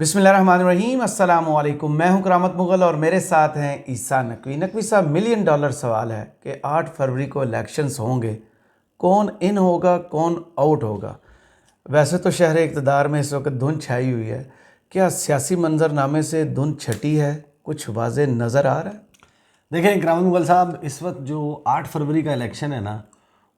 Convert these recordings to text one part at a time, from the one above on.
बिस्मिल्लाहिर्रहमानिर्रहीम, अस्सलाम वालेकुम। मैं हूं करामत मुगल और मेरे साथ हैं ईसा नकवी। नकवी साहब, मिलियन डॉलर सवाल है कि 8 फरवरी को इलेक्शंस होंगे, कौन इन होगा कौन आउट होगा। वैसे तो शहर इक़्तिदार में इस वक्त धुंध छाई हुई है, क्या सियासी मंजरनामे से धुंध छटी है? कुछ वाज़े नज़र आ रहा है? देखें करामत मुगल साहब, इस वक्त जो 8 फरवरी का इलेक्शन है ना,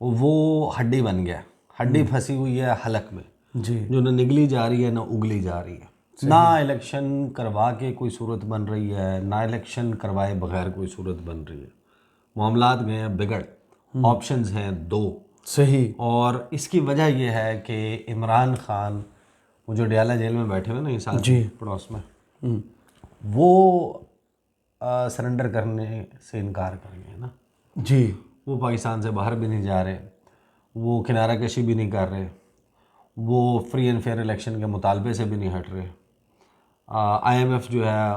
वो हड्डी बन गया। हड्डी फंसी हुई है हलक में, जी, जो ना निगली जा रही है ना उगली जा रही है। ना इलेक्शन करवा के कोई सूरत बन रही है, ना इलेक्शन करवाए बगैर कोई सूरत बन रही है। मामलात गए हैं बिगड़। ऑप्शंस हैं दो। सही। और इसकी वजह यह है कि इमरान खान, वो जो डियाला जेल में बैठे हुए ना इस साल जी। पड़ोस में, वो सरेंडर करने से इनकार कर गए ना। जी। वो पाकिस्तान से बाहर भी नहीं जा रहे, वो किनारा कशी भी नहीं कर रहे, वो फ्री एंड फेयर इलेक्शन के मुतालबे से भी नहीं हट रहे। IMF जो है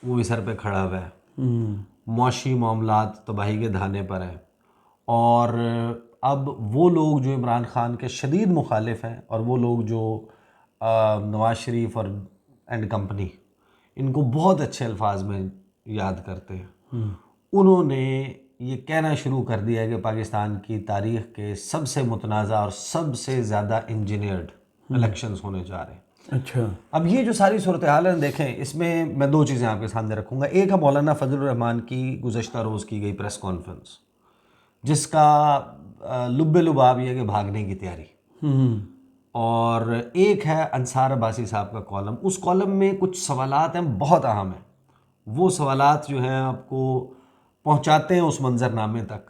वो भी सर पे खड़ा हुआ है। मुआशी मामलात तबाही के धाने पर हैं। और अब वो लोग जो इमरान खान के शदीद मुखालिफ हैं, और वो लोग जो नवाज शरीफ और एंड कंपनी इनको बहुत अच्छे अल्फाज में याद करते हैं, उन्होंने ये कहना शुरू कर दिया है कि पाकिस्तान की तारीख़ के सबसे मुतनाज़ा और सबसे ज़्यादा इंजीनियर्ड इलेक्शंस होने जा रहे हैं। अच्छा। अब ये जो सारी सूरत हाल है, देखें, इसमें मैं दो चीज़ें आपके सामने रखूँगा। एक है मौलाना फजलुर रहमान की गुज़श्ता रोज़ की गई प्रेस कॉन्फ्रेंस, जिसका लुब्बे लुबाब ये है कि भागने की तैयारी। और एक है अंसार अब्बासी साहब का कॉलम। उस कॉलम में कुछ सवालात हैं बहुत अहम हैं। वो सवालात जो हैं आपको पहुंचाते हैं उस मंजरनामे तक,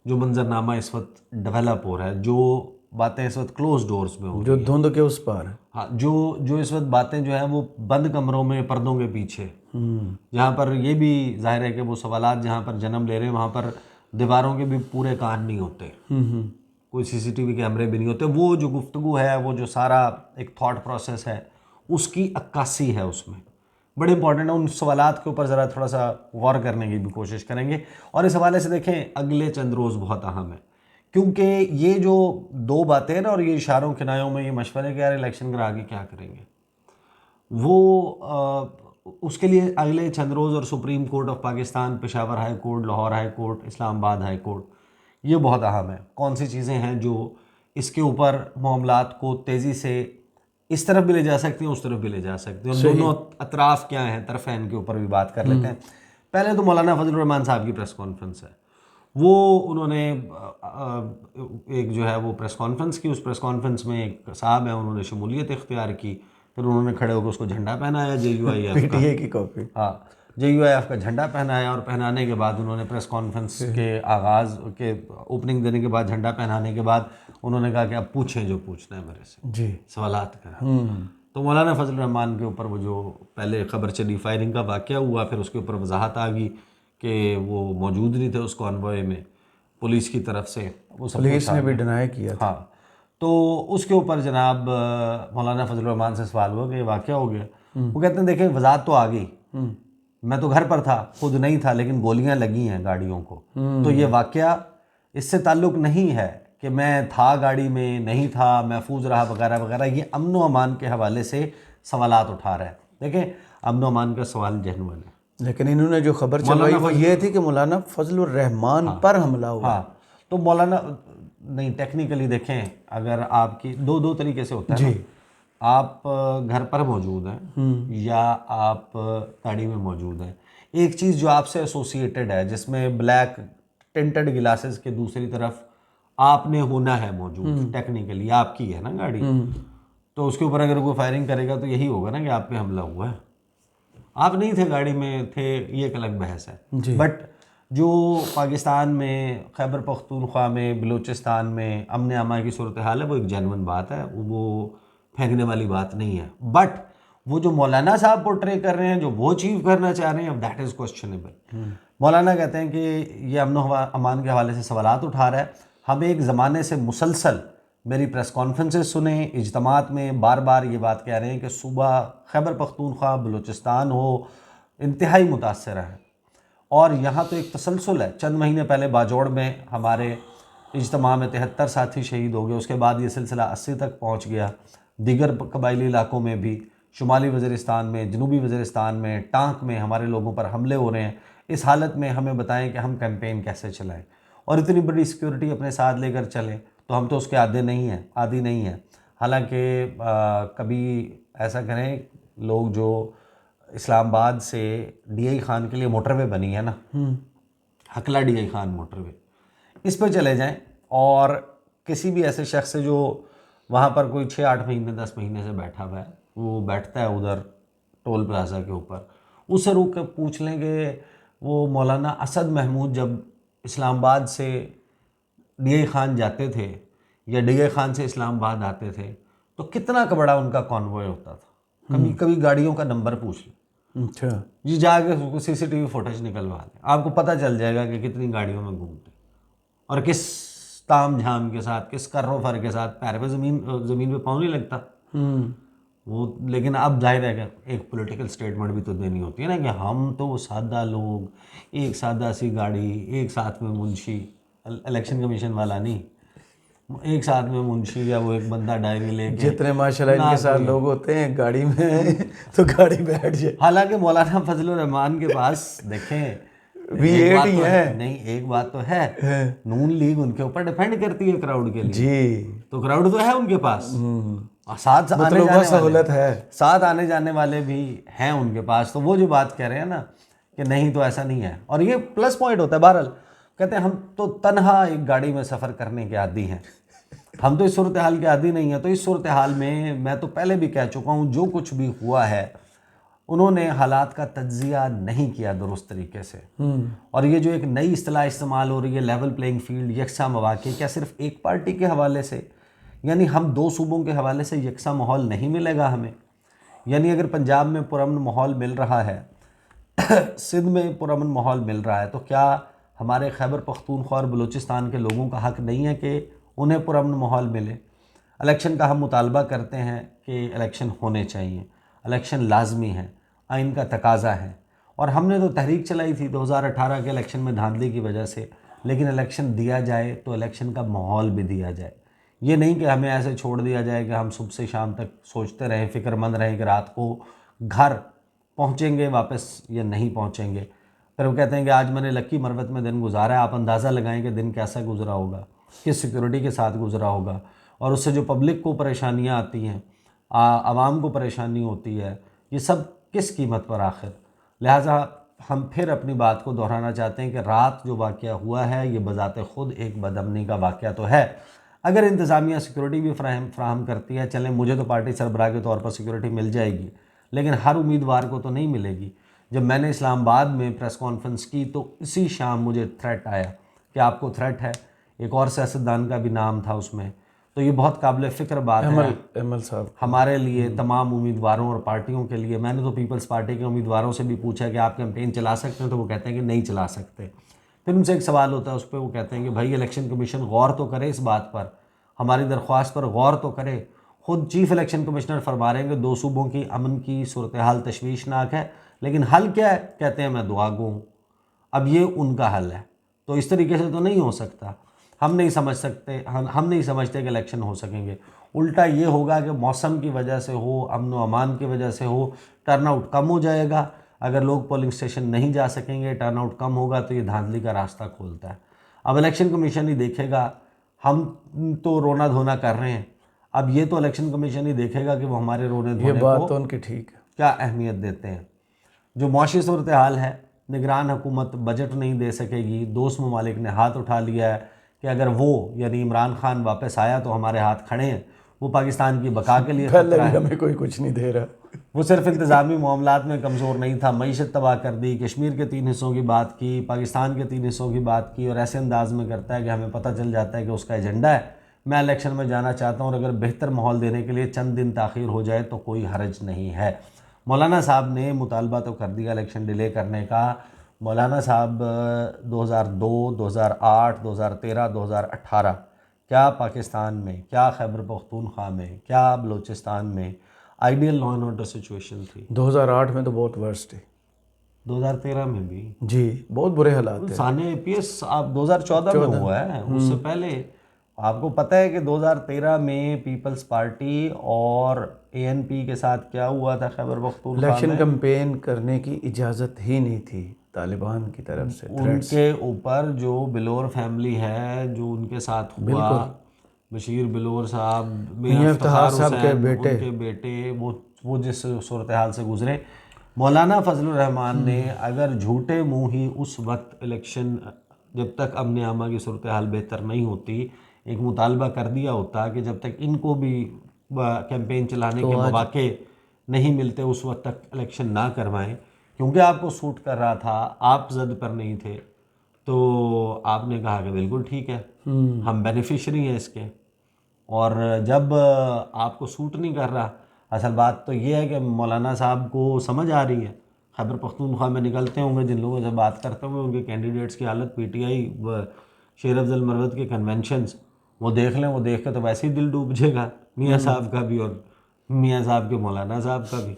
जो मंजरनामा इस वक्त डेवलप हो रहा है, जो बातें इस वक्त क्लोज डोर्स में हो रही जो हैं। धुंध के उस पार है। हाँ, जो इस वक्त बातें जो हैं वो बंद कमरों में पर्दों के पीछे, जहाँ पर ये भी जाहिर है कि वो सवालात जहाँ पर जन्म ले रहे हैं वहाँ पर दीवारों के भी पूरे कान नहीं होते, कोई CCTV कैमरे भी नहीं होते। वो जो गुफ्तगू है, वो जो सारा एक थॉट प्रोसेस है, उसकी अक्कासी है उसमें। बड़े इंपॉर्टेंट है। उन सवालात के ऊपर ज़रा थोड़ा सा गौर करने की भी कोशिश करेंगे। और इस हवाले से देखें, अगले चंद रोज़ बहुत अहम है, क्योंकि ये जो दो बातें हैं ना, और ये इशारों किनायों में ये मशवरे कि यार इलेक्शन करा के क्या करेंगे, वो उसके लिए अगले चंद रोज़ और supreme court of Pakistan, Peshawar high court, Lahore high court, Islamabad high court, ये बहुत अहम है। कौन सी चीज़ें हैं जो इसके ऊपर मामलात को तेज़ी से इस तरफ भी ले जा सकती हैं, उस तरफ भी ले जा सकती हैं, और दोनों अतराफ़ क्या हैं, तरफ़ैन के ऊपर भी बात कर लेते हैं। पहले तो मौलाना फजलुर रहमान साहब की प्रेस कॉन्फ्रेंस है। वो उन्होंने एक जो है वो प्रेस कॉन्फ्रेंस की। उस प्रेस कॉन्फ्रेंस में एक साहब है, उन्होंने शमूलियत इख्तियार की। फिर उन्होंने खड़े होकर उसको झंडा पहनाया JUIF का। PTA की कॉपी। हाँ, JUIF का झंडा पहनाया, और पहनाने के बाद उन्होंने प्रेस कॉन्फ्रेंस के आगाज़ के ओपनिंग देने के बाद, झंडा पहनाने के बाद उन्होंने कहा कि आप पूछें जो पूछना है मेरे से, जी। सवालात करें। तो मौलाना फजल रहमान के ऊपर वो जो पहले खबर चली फायरिंग का वाक़या हुआ, फिर उसके ऊपर वजाहत आ गई कि वो मौजूद नहीं थे उस कॉन्वॉय में पुलिस की तरफ से। वो सब पुलिस ने भी डिनाई किया था। हाँ, तो उसके ऊपर जनाब मौलाना फजल रहमान से सवाल हुआ कि वाक़या हो गया। वो कहते हैं देखें, वजाहत तो आ गई, मैं तो घर पर था, खुद नहीं था, लेकिन गोलियां लगी हैं गाड़ियों को। तो ये वाक़या इससे ताल्लुक़ नहीं है कि मैं था गाड़ी में, नहीं था, महफूज रहा, वगैरह वगैरह। ये अमन व अमान के हवाले से सवालात उठा रहा है। देखें, अमन व अमान का सवाल जेन्युइन है, लेकिन इन्होंने जो खबर चलवाई वो ये थी कि मौलाना फजलुर रहमान पर हमला हुआ। हाँ, तो मौलाना नहीं, टेक्निकली देखें, अगर आपकी दो तरीके से होता है ना। आप घर पर मौजूद हैं या आप गाड़ी में मौजूद हैं। एक चीज़ जो आपसे एसोसिएटेड है, जिसमें ब्लैक टिंटेड गिलासेस के दूसरी तरफ आपने होना है मौजूद, टेक्निकली आपकी है ना गाड़ी, तो उसके ऊपर अगर कोई फायरिंग करेगा तो यही होगा ना कि आप पे हमला हुआ है। आप नहीं थे, गाड़ी में थे, ये एक अलग बहस है। बट जो पाकिस्तान में, खैबर पख्तूनख्वा में, बलूचिस्तान में अमन अमान की सूरत हाल है, वो एक जेन्युइन बात है, वो फेंकने वाली बात नहीं है। बट वो जो मौलाना साहब पोर्ट्रे कर रहे हैं, जो वो अचीव करना चाह रहे हैं, दैट इज़ क्वेश्चनेबल। मौलाना कहते हैं कि ये अमन अमान के हवाले से सवालात उठा रहा है। हम एक ज़माने से मुसलसल मेरी प्रेस कॉन्फ्रेंसेस सुने, इज्तमात में बार बार ये बात कह रहे हैं कि सूबा खैबर पख्तूनख्वा, बलूचिस्तान हो, इंतहाई मुतासर है। और यहाँ तो एक तसलसल है। चंद महीने पहले बाजोड़ में हमारे इज्तमा में 73 साथी शहीद हो गए। उसके बाद ये सिलसिला 80 तक पहुँच गया। दीगर कबायली इलाकों में भी शुमाली वज़ीरिस्तान में, जनूबी वज़ीरिस्तान में, टांक में हमारे लोगों पर हमले हो रहे हैं। इस हालत में हमें बताएं कि हम कैंपेन कैसे चलाएं और इतनी बड़ी सिक्योरिटी अपने साथ लेकर चलें, तो हम तो उसके आदी नहीं हैं। हालांकि कभी ऐसा करें, लोग जो इस्लामाबाद से DI खान के लिए मोटरवे बनी है ना, हकला DI खान मोटरवे, इस पर चले जाएं और किसी भी ऐसे शख्स से जो वहाँ पर कोई 6-8 महीने 10 महीने से बैठा हुआ है, वो बैठता है उधर टोल प्लाजा के ऊपर, उससे रुक कर पूछ लें कि वो मौलाना असद महमूद जब इस्लामाबाद से DI खान जाते थे या DI खान से इस्लामाबाद आते थे तो कितना का बड़ा उनका कॉन्वॉय होता था। कभी कभी गाड़ियों का नंबर पूछ लें, अच्छा जी, जाके CCTV फुटेज निकलवा लें, आपको पता चल जाएगा कि कितनी गाड़ियों में घूमते और किस ताम झाम के साथ, किस कर्रोफर के साथ, पैर पे ज़मीन पे पाँव नहीं लगता वो। लेकिन अब जाहिर है कि एक पॉलिटिकल स्टेटमेंट भी तो देनी होती है ना कि हम तो सादा लोग, एक सादा सी गाड़ी, एक साथ में मुंशी, इलेक्शन कमीशन वाला नहीं, एक साथ में मुंशी या वो एक बंदा डायरी लेके, जितने माशाल्लाह इनके साथ लोग होते हैं गाड़ी में तो गाड़ी बैठ जाए। हालांकि मौलाना फजलुर रहमान के पास देखें V8 ही है। नहीं, एक बात तो है, नून लीग उनके ऊपर डिपेंड करती है क्राउड के लिए, जी, तो क्राउड तो है उनके पास, और साथ आने मतलब जाने सहूलत है, साथ आने जाने वाले भी हैं उनके पास। तो वो जो बात कह रहे हैं ना कि नहीं तो ऐसा नहीं है, और ये प्लस पॉइंट होता है। बहरहाल कहते हैं हम तो तन्हा एक गाड़ी में सफ़र करने के आदी हैं, हम तो इस सूरत हाल के आदी नहीं है। तो इस सूरत हाल में मैं तो पहले भी कह चुका हूँ, जो कुछ भी हुआ है उन्होंने हालात का तज्जिया नहीं किया दुरुस्त तरीके से। और ये जो एक नई इस्तिलाह इस्तेमाल हो रही है, लेवल प्लेइंग फील्ड, यकसा मौक़े, क्या सिर्फ एक पार्टी के हवाले से, यानी हम 2 सूबों के हवाले से यकसा माहौल नहीं मिलेगा हमें। यानी अगर पंजाब में पुरअमन माहौल मिल रहा है, सिंध में पुरअमन माहौल मिल रहा है, तो क्या हमारे खैबर पख्तूनख्वा और बलूचिस्तान के लोगों का हक़ नहीं है कि उन्हें पुरअमन माहौल मिले? इलेक्शन का हम मुतालबा करते हैं कि इलेक्शन होने चाहिए, इलेक्शन लाजमी है, आइन का तकाजा है। और हमने तो तहरीक चलाई थी 2018 के इलेक्शन में धांधली की वजह से, लेकिन इलेक्शन दिया जाए तो इलेक्शन का माहौल भी दिया जाए। ये नहीं कि हमें ऐसे छोड़ दिया जाए कि हम सुबह से शाम तक सोचते रहें, फ़िक्रमंद रहें कि रात को घर पहुँचेंगे वापस या नहीं पहुँचेंगे। फिर वो कहते हैं कि आज मैंने लक्की मरवत में दिन गुजारा है, आप अंदाज़ा लगाएं कि दिन कैसा गुजरा होगा, किस सिक्योरिटी के साथ गुजरा होगा, और उससे जो पब्लिक को परेशानियाँ आती हैं, आवाम को परेशानी होती है, ये सब किस कीमत पर आखिर। लिहाजा हम फिर अपनी बात को दोहराना चाहते हैं कि रात जो वाक़या हुआ है ये बज़ाते ख़ुद एक बदअमनी का वाक़या तो है। अगर इंतज़ामिया सिक्योरिटी भी फ्राहम करती है, चलें, मुझे तो पार्टी सरबराह के तौर पर सिक्योरिटी मिल जाएगी, लेकिन हर उम्मीदवार को तो नहीं मिलेगी। जब मैंने इस्लामाबाद में प्रेस कॉन्फ्रेंस की तो इसी शाम मुझे थ्रेट आया कि आपको थ्रेट है, एक और सियासतदान का भी नाम था उसमें। तो ये बहुत काबिल फ़िक्र बात है अमल साहब हमारे लिए, तमाम उम्मीदवारों और पार्टियों के लिए। मैंने तो पीपल्स पार्टी के उम्मीदवारों से भी पूछा कि आप कैंपेन चला सकते हैं, तो वो कहते हैं कि नहीं चला सकते। फिर उनसे एक सवाल होता है, उस पर वो कहते हैं कि भाई इलेक्शन कमीशन गौर तो करे इस बात पर, हमारी दरख्वास्त पर गौर तो करे। ख़ुद चीफ इलेक्शन कमिश्नर फरमा रहे हैं कि 2 सूबों की अमन की सूरत हाल तशवीशनाक है, लेकिन हल क्या है? कहते हैं मैं दुआ गो हूँ। अब ये उनका हल है, तो इस तरीके से तो नहीं हो सकता। हम नहीं समझते कि इलेक्शन हो सकेंगे। उल्टा ये होगा कि मौसम की वजह से हो, अमन व अमान की वजह से हो, टर्नआउट कम हो जाएगा। अगर लोग पोलिंग स्टेशन नहीं जा सकेंगे, टर्नआउट कम होगा, तो ये धांधली का रास्ता खोलता है। अब इलेक्शन कमीशन ही देखेगा, हम तो रोना धोना कर रहे हैं, अब ये तो इलेक्शन कमीशन ही देखेगा कि वो हमारे रोने धोने बात तो उनकी ठीक है, क्या अहमियत देते हैं। जो मौशी सूरत हाल है, निगरान हुकूमत बजट नहीं दे सकेगी। दोस्त ममालिक ने हाथ उठा लिया है कि अगर वो यानी इमरान खान वापस आया तो हमारे हाथ खड़े हैं। वो पाकिस्तान की बका के लिए खतरा है, हमें कोई कुछ नहीं दे रहा। वो सिर्फ इंतज़ामी मामलात में कमज़ोर नहीं था, मईशत तबाह कर दी, कश्मीर के 3 हिस्सों की बात की, पाकिस्तान के 3 हिस्सों की बात की, और ऐसे अंदाज में करता है कि हमें पता चल जाता है कि उसका एजेंडा है मैं इलेक्शन में जाना चाहता हूँ, और अगर बेहतर माहौल देने के लिए चंद दिन ताख़ीर हो जाए तो कोई हर्ज नहीं है। मौलाना साहब ने मुतालबा तो कर दिया इलेक्शन डिले करने का। मौलाना साहब 2002, 2008, 2013, 2018 क्या पाकिस्तान में, क्या खैबर पख्तूनख्वा में, क्या बलूचिस्तान में ideal law and order situation थी? 2008 में तो बहुत वर्स्ट है, 2013 में भी जी बहुत बुरे हालात थे। साने APS आप 2014 में हुआ है, उससे पहले आपको पता है कि 2013 में पीपल्स पार्टी और ANP के साथ क्या हुआ था खैबर पख्तूनख्वा इलेक्शन में? कैंपेन करने की इजाज़त ही नहीं थी तालिबान की तरफ से। उनके ऊपर जो बिलोर फैमिली है, जो उनके साथ हुआ, बशीर बिलोर साहब, मियां इफ्तिखार हुसैन, उनके बेटे, वो जिस सूरत हाल से गुजरे, मौलाना फजलुर रहमान ने अगर झूठे मुँह ही उस वक्त इलेक्शन, जब तक अमन आमा की सूरत हाल बेहतर नहीं होती, एक मुतालबा कर दिया होता कि जब तक इनको भी कैंपेन चलाने के मौके नहीं मिलते उस वक्त तक इलेक्शन ना करवाएं, क्योंकि आपको सूट कर रहा था, आप ज़द पर नहीं थे, तो आपने कहा कि बिल्कुल ठीक है, हम बेनिफिशरी हैं इसके। और जब आपको सूट नहीं कर रहा, असल बात तो ये है कि मौलाना साहब को समझ आ रही है, खैबर पख्तूनख्वा में निकलते होंगे, जिन लोगों से बात करते होंगे, उनके कैंडिडेट्स की हालत, PTI व शेर अफजल मरवत के कन्वेंशंस वो देख लें, वो देख के तो वैसे ही दिल डूब जाएगा, मियाँ साहब का भी और मियाँ साहब के मौलाना साहब का भी।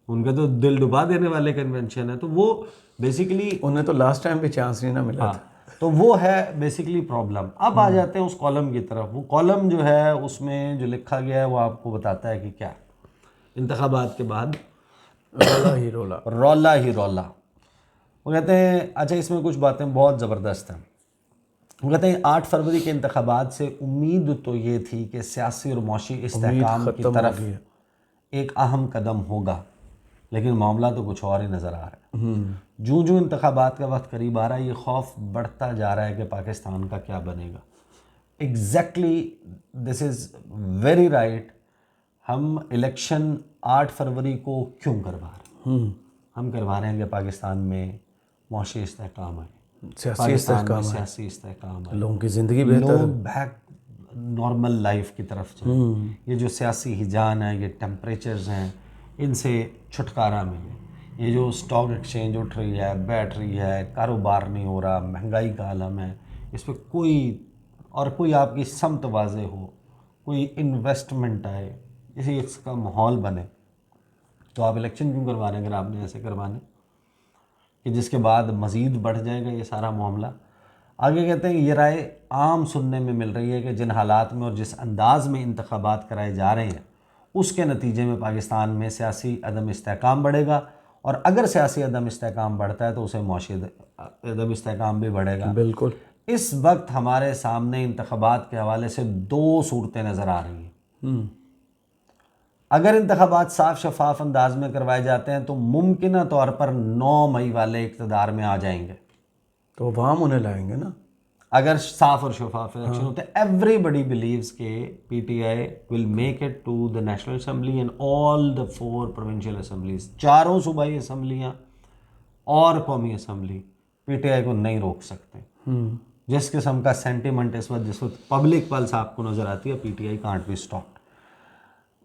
उनके तो दिल डुबा देने वाले कन्वेंशन है। तो वो बेसिकली, उन्हें तो लास्ट टाइम भी चांस नहीं ना मिला था। तो वो है बेसिकली प्रॉब्लम। अब आ जाते हैं उस कॉलम की तरफ। वो कॉलम जो है उसमें जो लिखा गया है वो आपको बताता है कि क्या इंतखाबात के बाद रौला ही रौला, रौला ही रौला। वो कहते हैं, अच्छा इसमें कुछ बातें बहुत ज़बरदस्त हैं। वो कहते हैं 8 फरवरी के इंतखाबात से उम्मीद तो ये थी कि सियासी और मौशी इस्तेहकाम की तरफ एक अहम कदम होगा, लेकिन मामला तो कुछ और ही नज़र आ रहा है। जूं जूं इंतखाबात का वक्त करीब आ रहा है, ये खौफ बढ़ता जा रहा है कि पाकिस्तान का क्या बनेगा। Exactly, this is very right. हम इलेक्शन 8 फरवरी को क्यों करवा रहे हैं? हम करवा रहे हैं कि पाकिस्तान में मौशी इस्तेहकाम आए, सियासी इस्तेहकाम, सियासी इस्तेहकाम आए, लोगों की ज़िंदगी बेहतर, लोग बैक नॉर्मल लाइफ की तरफ जाएं। ये जो सियासी हिजान है, ये टेम्परेचर्स हैं, इनसे छुटकारा मिले। ये जो स्टॉक एक्सचेंज उठ रही है, बैठ रही है, कारोबार नहीं हो रहा, महंगाई का आलम है, इस पर कोई आपकी समत वाज़े हो, कोई इन्वेस्टमेंट आए, इसी इसका माहौल बने, तो आप इलेक्शन क्यों करवा रहे हैं? अगर आपने ऐसे करवाने कि जिसके बाद मज़ीद बढ़ जाएगा ये सारा मामला। आगे कहते हैं, ये राय आम सुनने में मिल रही है कि जिन हालात में और जिस अंदाज में इंतखाबात कराए जा रहे हैं, उसके नतीजे में पाकिस्तान में सियासी अदम इस्तेहकाम बढ़ेगा, और अगर सियासी अदम इस्तेहकाम बढ़ता है तो उसे मौशी अदम इस्तेहकाम भी बढ़ेगा। बिल्कुल। इस वक्त हमारे सामने इंतखाबात के हवाले से 2 सूरतें नज़र आ रही हैं। अगर इंतखाबात साफ शफाफ अंदाज में करवाए जाते हैं तो मुमकिन तौर पर 9 मई वाले इक़्तिदार में आ जाएंगे, तो अवाम उन्हें लाएंगे ना, अगर साफ और शफाफ इलेक्शन होते हैं। एवरीबडी बिलीव्स के PTI will make it to the national assembly and all the 4 provincial assemblies, 4 सूबाई असम्बलियाँ और कौमी असम्बली PTI को नहीं रोक सकते। जिस किस्म का सेंटिमेंट इस वक्त, जिस वक्त पब्लिक पल्स आपको नज़र आती है, PTI कांट बी स्टॉप्ड।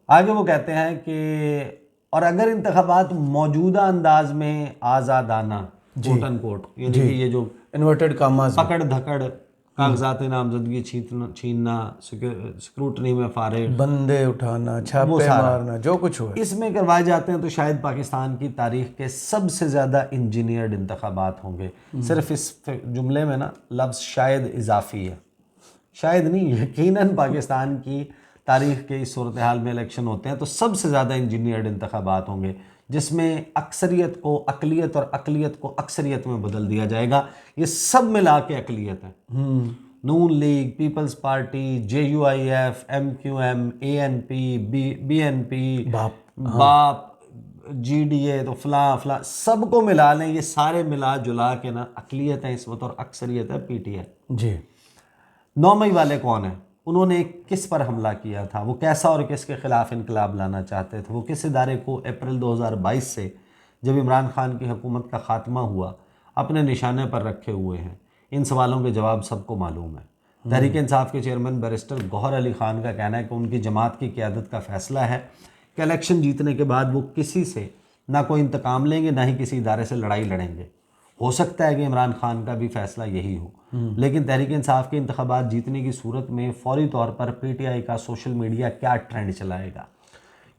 आगे वो कहते हैं कि और अगर इंतखाबात मौजूदा अंदाज में आज़ादाना, कोट एंड कोट, यानी कि ये जो इन्वर्टेड कामाज, पकड़ धकड़, कागजात नामजदगी छीनना, स्क्रूटनी में फारिग, बंदे उठाना, छापे मारना, जो कुछ हुआ, इसमें करवाए जाते हैं, तो शायद पाकिस्तान की तारीख के सबसे ज़्यादा इंजीनियर्ड इंतखाबात होंगे। सिर्फ इस जुमले में ना लफ्ज़ शायद इजाफी है, शायद नहीं, यकीनन पाकिस्तान की तारीख के इस सूरत हाल में इलेक्शन होते हैं तो सबसे ज़्यादा इंजीनियर्ड इंतखाबात होंगे, जिसमें अक्सरियत को अकलियत और अकलियत को अक्सरियत में बदल दिया जाएगा। ये सब मिला के अकलियत है। Noon League, Peoples Party, JUIF, MQM, ANP, BNP, बाप, GDA, तो फला सबको मिला लें, ये सारे मिला जुला के ना अकलियत है इस वक्त और अक्सरियत है PTI जी। 9 मई वाले कौन है? उन्होंने किस पर हमला किया था? वो कैसा और किसके खिलाफ इनकलाब लाना चाहते थे? वो किस इदारे को अप्रैल 2022 से, जब इमरान खान की हुकूमत का खात्मा हुआ, अपने निशाने पर रखे हुए हैं? इन सवालों के जवाब सबको मालूम है। तहरीक इंसाफ के चेयरमैन बैरिस्टर गौहर अली खान का कहना है कि उनकी जमात की क़यादत का फैसला है कि इलेक्शन जीतने के बाद वो किसी से ना कोई इंतकाम लेंगे, ना ही किसी इदारे से लड़ाई लड़ेंगे। हो सकता है कि इमरान खान का भी फैसला यही हो, लेकिन तहरीक इंसाफ के इंतखाबात जीतने की सूरत में फौरी तौर पर PTI का सोशल मीडिया क्या ट्रेंड चलाएगा,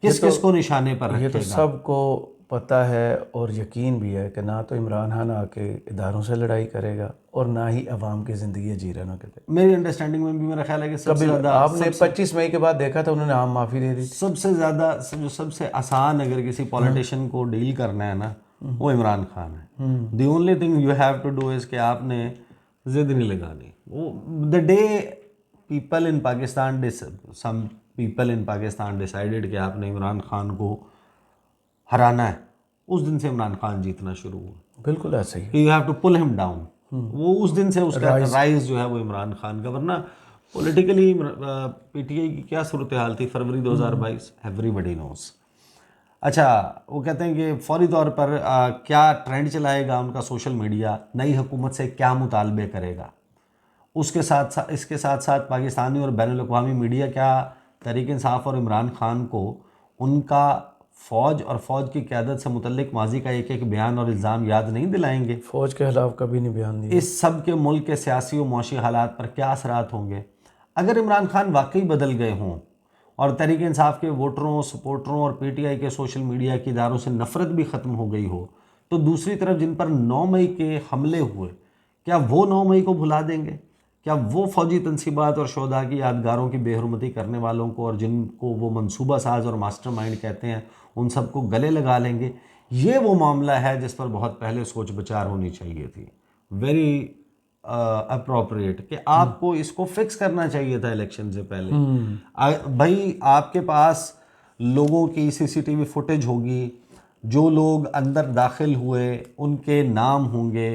किस किस को निशाने पर रखेगा, ये तो सबको पता है और यकीन भी है कि ना तो इमरान खान आके इदारों से लड़ाई करेगा और ना ही अवाम की ज़िंदगी जी रहना करते। मेरी अंडरस्टैंडिंग में भी मेरा ख्याल है कि सबसे कभी ज़्यादा आपने 25 मई के बाद देखा था उन्होंने आम माफ़ी दे दी थी। सबसे ज़्यादा जो सबसे आसान अगर किसी पॉलिटिशियन को डील करना है ना, वो इमरान खान है। The only thing you have to do is कि आपने जिद नहीं लगानी। वो the day people in Pakistan some people in Pakistan decided कि आपने इमरान खान को हराना है, उस दिन से इमरान खान जीतना शुरू हुआ। बिल्कुल ऐसे ही। You have to pull him down. वो उस दिन से उसका राइज जो है वो इमरान खान का, वरना पॉलिटिकली पीटीआई की क्या सूरत हाल थी फरवरी 2022, एवरीबडी नोस। अच्छा, वो कहते हैं कि फौरी तौर पर क्या ट्रेंड चलाएगा उनका सोशल मीडिया, नई हुकूमत से क्या मुतालबे करेगा, उसके साथ इसके साथ साथ पाकिस्तानी और बैनुल-अक़वामी मीडिया क्या तहरीक इंसाफ और इमरान खान को उनका फ़ौज और फ़ौज की क़यादत से मुतल्लिक माजी का एक एक बयान और इल्ज़ाम याद नहीं दिलाएंगे? फ़ौज के खिलाफ कभी नहीं बयान दिया। इस सब के मुल्क के सियासी और मुआशी हालात पर क्या असरात होंगे? अगर इमरान खान वाकई बदल गए हों और तहरीक इंसाफ के वोटरों, सपोर्टरों और पीटीआई के सोशल मीडिया के इदारों से नफ़रत भी ख़त्म हो गई हो, तो दूसरी तरफ जिन पर 9 मई के हमले हुए, क्या वो 9 मई को भुला देंगे? क्या वो फ़ौजी तनसीबात और शोधा की यादगारों की बेहरमती करने वालों को और जिनको वो मनसूबा साज और मास्टरमाइंड कहते हैं, उन सबको गले लगा लेंगे? ये वो मामला है जिस पर बहुत पहले सोच विचार होनी चाहिए थी। वेरी अप्रोप्रिएट कि आपको इसको फिक्स करना चाहिए था इलेक्शन से पहले। भाई आपके पास लोगों की सीसीटीवी फुटेज होगी, जो लोग अंदर दाखिल हुए उनके नाम होंगे,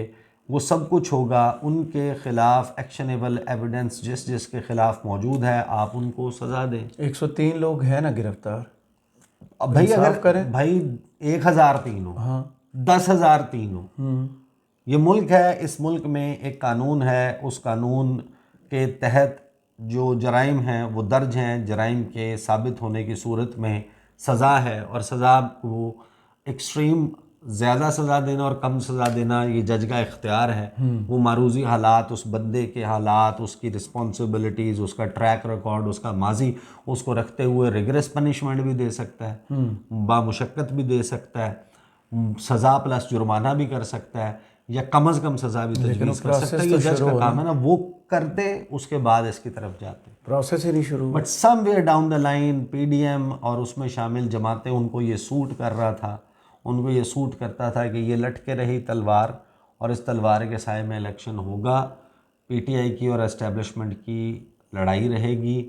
वो सब कुछ होगा, उनके खिलाफ एक्शनेबल एविडेंस जिस जिसके खिलाफ मौजूद है आप उनको सज़ा दें। 103 लोग हैं ना गिरफ्तार। अब भाई अगर भाई 1003 हो, 10,003 हो, ये मुल्क है, इस मुल्क में एक कानून है, उस कानून के तहत जो जराइम हैं वो दर्ज हैं, जराइम के साबित होने की सूरत में सज़ा है, और सज़ा को एक्सट्रीम ज़्यादा सज़ा देना और कम सज़ा देना ये जज का इख्तियार है। वो मारूजी हालात, उस बंदे के हालात, उसकी रिस्पॉन्सिबिलिटीज़, उसका ट्रैक रिकॉर्ड, उसका माजी, उसको रखते हुए रिगरस पनिशमेंट भी दे सकता है, बामुशक्कत भी दे सकता है, सज़ा प्लस जुर्माना भी कर सकता है, या कम अज़ कम सज़ा भी तजवीज़ कर सकता है। ये जज का काम है ना, वो करते उसके बाद इसकी तरफ जाते। प्रोसेस ही नहीं शुरू। But somewhere down the line PDM और उसमें शामिल जमातें, उनको ये सूट कर रहा था, उनको ये सूट करता था कि ये लटके रही तलवार और इस तलवार के साए में इलेक्शन होगा, पीटीआई की और एस्टेब्लिशमेंट की लड़ाई रहेगी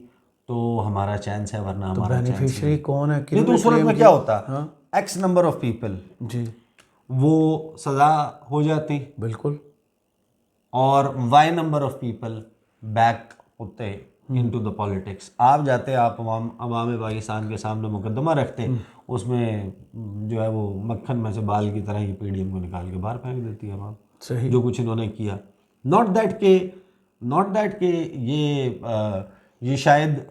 तो हमारा चांस है, वरना तो हमारा बेनिफिशियरी कौन है? नहीं तो उस सूरत में क्या होता, एक्स नंबर ऑफ पीपल जी वो सज़ा हो जाती, बिल्कुल, और Y number of people back होते इनटू द पॉलिटिक्स। आप जाते, आप अवाम पाकिस्तान के सामने मुकदमा रखते, उसमें जो है वो मक्खन में से बाल की तरह ही पीडीएम को निकाल के बाहर फेंक देती है अवाम। सही। जो कुछ इन्होंने किया, नॉट दैट के ये शायद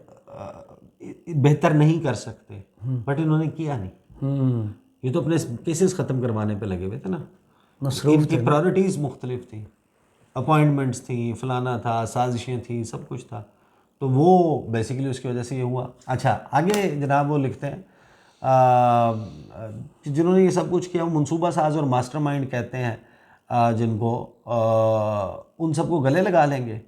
बेहतर नहीं कर सकते, बट इन्होंने किया नहीं। ये तो अपने केसेस ख़त्म करवाने पे लगे हुए थे ना, इनकी प्रायोरिटीज़ मुख्तलिफ थी, अपॉइंटमेंट्स थी, फलाना था, साजिशें थी, सब कुछ था, तो वो बेसिकली उसकी वजह से ये हुआ। अच्छा, आगे जनाब वो लिखते हैं जिन्होंने ये सब कुछ किया वो मनसूबा साज और मास्टरमाइंड कहते हैं, जिनको उन सबको गले लगा लेंगे।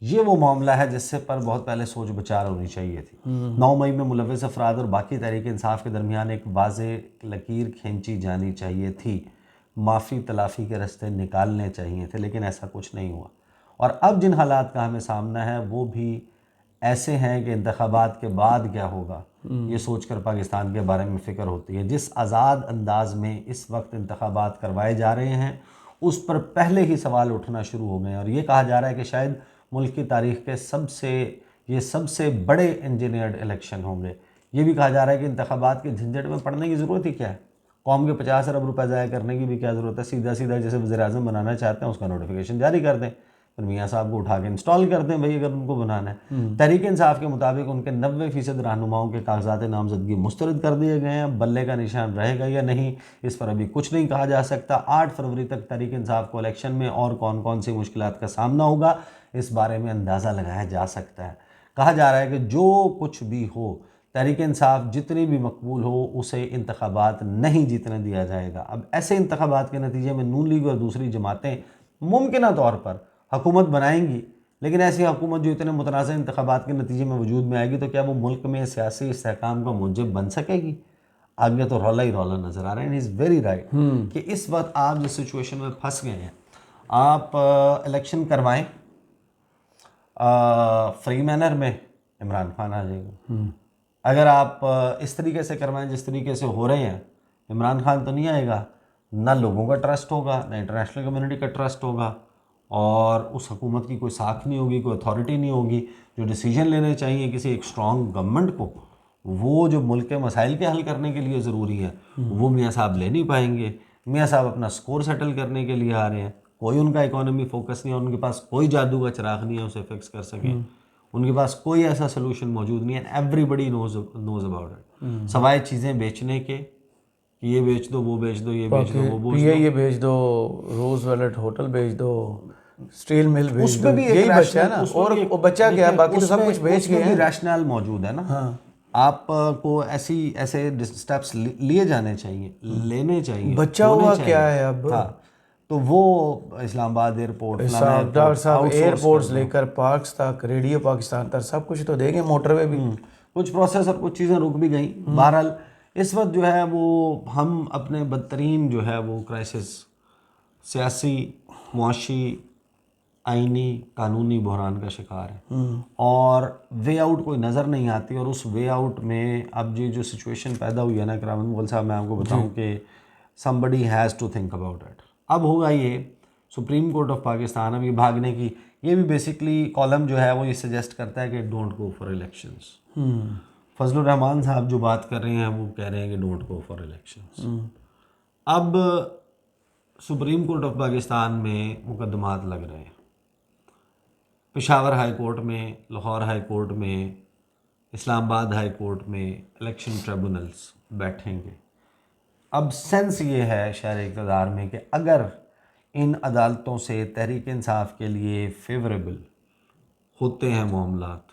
ये वो मामला है जिससे पर बहुत पहले सोच विचार होनी चाहिए थी। 9 मई में मुलव्वस अफराद और बाकी तहरीक इंसाफ के दरमियान एक वाज़ेह लकीर खींची जानी चाहिए थी, माफ़ी तलाफ़ी के रास्ते निकालने चाहिए थे, लेकिन ऐसा कुछ नहीं हुआ। और अब जिन हालात का हमें सामना है वो भी ऐसे हैं कि इंतखाबात के बाद क्या होगा ये सोचकर पाकिस्तान के बारे में फ़िक्र होती है। जिस आज़ाद अंदाज में इस वक्त इंतखाबात करवाए जा रहे हैं उस पर पहले ही सवाल उठना शुरू हो गए हैं, और ये कहा जा रहा है कि शायद मुल्क की तारीख़ के सबसे बड़े इंजीनियर्ड इलेक्शन होंगे। ये भी कहा जा रहा है कि इंतखाबात के झंझट में पड़ने की ज़रूरत ही क्या है, कौम के 50 अरब रुपये ज़ाया करने की भी क्या ज़रूरत है, सीधा सीधा जैसे वज़ीर-ए-आज़म बनाना चाहते हैं उसका नोटिफिकेशन जारी कर दें, फिर मियाँ साहब को उठा के इंस्टॉल कर दें भाई, अगर उनको बनाना है। तहरीक इंसाफ के मुताबिक उनके 90% रहनुमाओं के कागजात नामजदगी मुस्तरद कर दिए गए हैं। बल्ले का निशान रहेगा या नहीं इस पर अभी कुछ नहीं कहा जा सकता। 8 फरवरी तक तहरीक इंसाफ को इलेक्शन में और कौन कौन सी मुश्किलात का सामना होगा इस बारे में अंदाज़ा लगाया जा सकता है। कहा जा रहा है कि जो कुछ भी हो तहरीक इंसाफ जितनी भी मकबूल हो उसे इंतखाबात नहीं जीतने दिया जाएगा। अब ऐसे इंतखाबात के नतीजे में नून लीग और दूसरी जमातें मुमकिन तौर पर हुकूमत बनाएंगी, लेकिन ऐसी हुकूमत जो इतने मुतनाज़ इंतखाबात के नतीजे में वजूद में आएगी तो क्या वो मुल्क में सियासी इस्तेहकाम का मूजब बन सकेगी? आगे तो रौला ही रौला नज़र आ रहा है। इज़ वेरी राइट कि इस वक्त आप जिस सिचुएशन में फंस गए हैं, आप इलेक्शन करवाएं फ्री मैनर में, इमरान खान आ जाएगा। अगर आप इस तरीके से करवाएं जिस तरीके से हो रहे हैं, इमरान खान तो नहीं आएगा, ना लोगों का ट्रस्ट होगा, ना इंटरनेशनल कम्युनिटी का ट्रस्ट होगा, और उस हुकूमत की कोई साख नहीं होगी, कोई अथॉरिटी नहीं होगी। जो डिसीजन लेने चाहिए किसी एक स्ट्रॉन्ग गवर्नमेंट को, वो जो मुल्क के मसाइल के हल करने के लिए ज़रूरी है, वो मियाँ साहब ले नहीं पाएंगे। मियाँ साहब अपना स्कोर सेटल करने के लिए आ रहे हैं, कोई उनका इकोनॉमी फोकस नहीं है, उनके पास कोई जादू का चिराग नहीं है उसे फिक्स कर सके, उनके पास कोई ऐसा सोल्यूशन मौजूद नहीं है। एवरीबडी नोज अबाउट इट, सवाए चीज़ें बेचने के कि ये बेच दो, वो बेच दो, ये बेच दो, वो ये बेच दो, रोज वैलेट होटल बेच दो, स्टील मिल बेच दो, भी यही बचा है ना। और वो बचा क्या है, बाकी तो सब कुछ बेच गए हैं। रैशनल मौजूद है ना। हाँ। आपको ऐसे स्टेप्स लिए जाने चाहिए, लेने चाहिए। बचा हुआ क्या है अब? हाँ, तो वो इस्लामाबाद एयरपोर्ट, डॉक्टर साहब एयरपोर्ट्स लेकर पार्क्स तक, रेडियो पाकिस्तान तक सब कुछ तो देंगे, मोटरवे भी। कुछ प्रोसेस और कुछ चीज़ें रुक भी गई। बहरहाल इस वक्त जो है वो हम अपने बदतरीन जो है वो क्राइसिस, सियासी, मुआशी, आइनी, कानूनी बहरान का शिकार है, और वे आउट कोई नज़र नहीं आती। और उस वे आउट में अब जो सिचुएशन पैदा हुई है ना करामत मुगल साहब, मैं आपको बताऊं कि somebody has to think about it. अब होगा ये सुप्रीम कोर्ट ऑफ पाकिस्तान, अब ये भागने की, ये भी बेसिकली कॉलम जो है वो ये सजेस्ट करता है कि don't go for elections. Fazlur Rahman साहब जो बात कर रहे हैं वो कह रहे हैं कि डोंट गो फॉर इलेक्शंस। अब सुप्रीम कोर्ट ऑफ पाकिस्तान में मुकदमात लग रहे हैं, पेशावर हाई कोर्ट में, लाहौर हाई कोर्ट में, इस्लामाबाद हाई कोर्ट में इलेक्शन ट्रिब्यूनल्स बैठेंगे। अब सेंस ये है शहर इक़्तिदार में कि अगर इन अदालतों से तहरीक इंसाफ के लिए फेवरेबल होते हैं मामलात,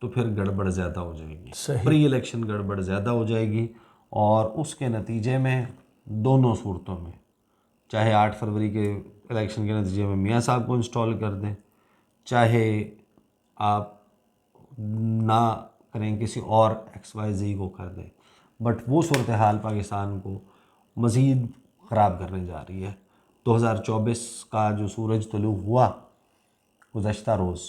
तो फिर गड़बड़ ज़्यादा हो जाएगी, प्री इलेक्शन गड़बड़ ज़्यादा हो जाएगी, और उसके नतीजे में दोनों सूरतों में, चाहे 8 फरवरी के इलेक्शन के नतीजे में मियाँ साहब को इंस्टॉल कर दें, चाहे आप ना करें किसी और XYZ को कर दें, बट वो सूरत हाल पाकिस्तान को मज़ीद ख़राब करने जा रही है। 2024 का जो सूरज तुलू हुआ गुज़श्ता रोज़,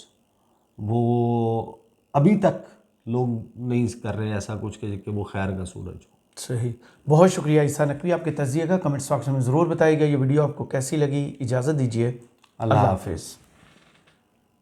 वो अभी तक लोग नहीं कर रहे ऐसा कुछ कि वो खैर का सूरज हो। सही, बहुत शुक्रिया ईसा नकवी, आपके तज़िये का कमेंट्स बॉक्स में ज़रूर बताइएगा। ये वीडियो आपको कैसी लगी। इजाज़त दीजिए, अल्लाह हाफ़िज़।